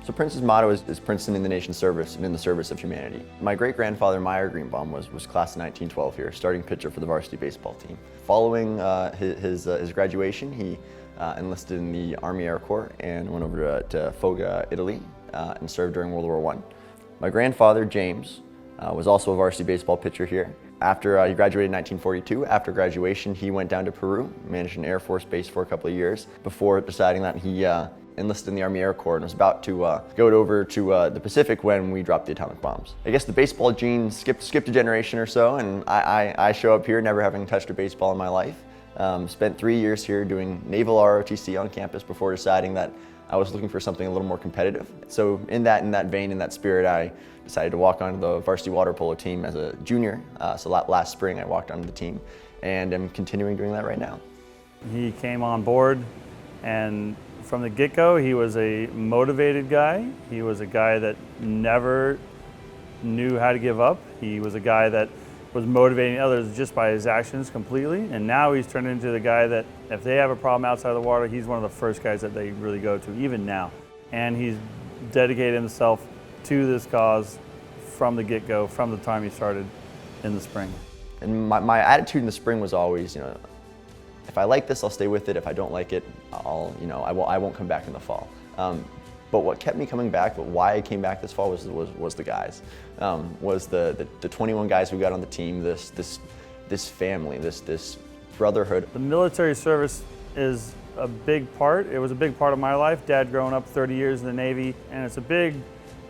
So Princeton's motto is Princeton in the nation's service and in the service of humanity. My great-grandfather, Meyer Greenbaum, was class of 1912 here, starting pitcher for the varsity baseball team. Following his graduation, he enlisted in the Army Air Corps and went over to Foggia, Italy, and served during World War I. My grandfather, James, was also a varsity baseball pitcher here. After he graduated in 1942, after graduation, he went down to Peru, managed an Air Force base for a couple of years before deciding that he enlisted in the Army Air Corps and was about to go over to the Pacific when we dropped the atomic bombs. I guess the baseball gene skipped a generation or so, and I show up here never having touched a baseball in my life. Spent 3 years here doing naval ROTC on campus before deciding that I was looking for something a little more competitive. So in that vein, in that spirit, I decided to walk onto the varsity water polo team as a junior. So last spring I walked onto the team and am continuing doing that right now. He came on board, and from the get-go, he was a motivated guy. He was a guy that never knew how to give up. He was a guy that was motivating others just by his actions completely. And now he's turned into the guy that if they have a problem outside of the water, he's one of the first guys that they really go to, even now. And he's dedicated himself to this cause from the get-go, from the time he started in the spring. And my attitude in the spring was always, if I like this, I'll stay with it. If I don't like it, I won't come back in the fall. But what kept me coming back, but why I came back this fall was the guys, was the 21 guys we got on the team, this family, this brotherhood. The military service is a big part. It was a big part of my life. Dad growing up 30 years in the Navy, and it's a big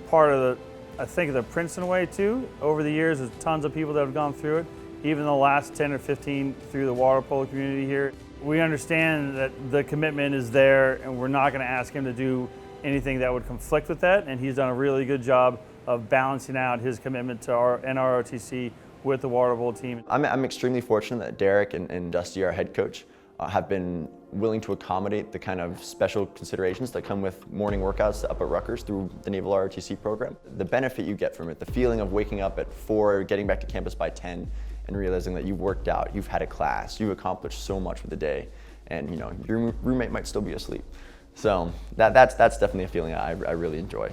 part of I think the Princeton way too. Over the years, there's tons of people that have gone through it. Even the last 10 or 15 through the water polo community here. We understand that the commitment is there, and we're not going to ask him to do anything that would conflict with that, and he's done a really good job of balancing out his commitment to our NROTC with the water polo team. I'm extremely fortunate that Derek and Dusty, our head coach, have been willing to accommodate the kind of special considerations that come with morning workouts up at Rutgers through the Naval ROTC program. The benefit you get from it, the feeling of waking up at 4, getting back to campus by 10, and realizing that you've worked out, you've had a class, you've accomplished so much for the day, and your roommate might still be asleep. So that's definitely a feeling I really enjoy.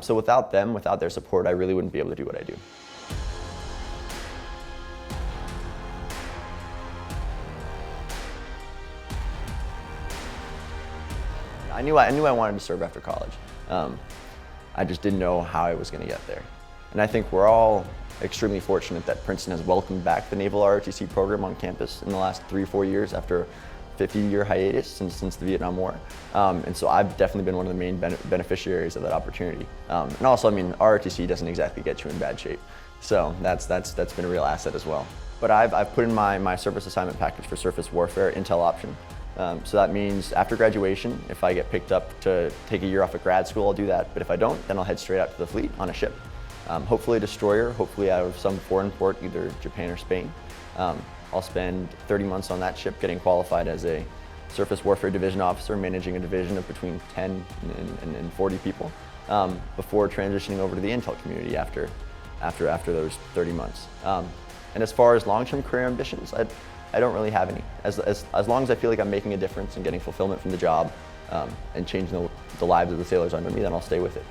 So without them, without their support, I really wouldn't be able to do what I do. I knew I wanted to serve after college. I just didn't know how I was going to get there. And I think we're all extremely fortunate that Princeton has welcomed back the Naval ROTC program on campus in the last 3 or 4 years after a 50-year hiatus since the Vietnam War. And so I've definitely been one of the main beneficiaries of that opportunity. And also, ROTC doesn't exactly get you in bad shape. So that's been a real asset as well. But I've put in my service assignment package for surface warfare intel option. So that means after graduation, if I get picked up to take a year off of grad school, I'll do that. But if I don't, then I'll head straight out to the fleet on a ship. Hopefully a destroyer, hopefully out of some foreign port, either Japan or Spain. I'll spend 30 months on that ship getting qualified as a surface warfare division officer, managing a division of between 10 and 40 people, before transitioning over to the intel community after those 30 months. And as far as long-term career ambitions, I don't really have any. As long as I feel like I'm making a difference and getting fulfillment from the job, and changing the lives of the sailors under me, then I'll stay with it.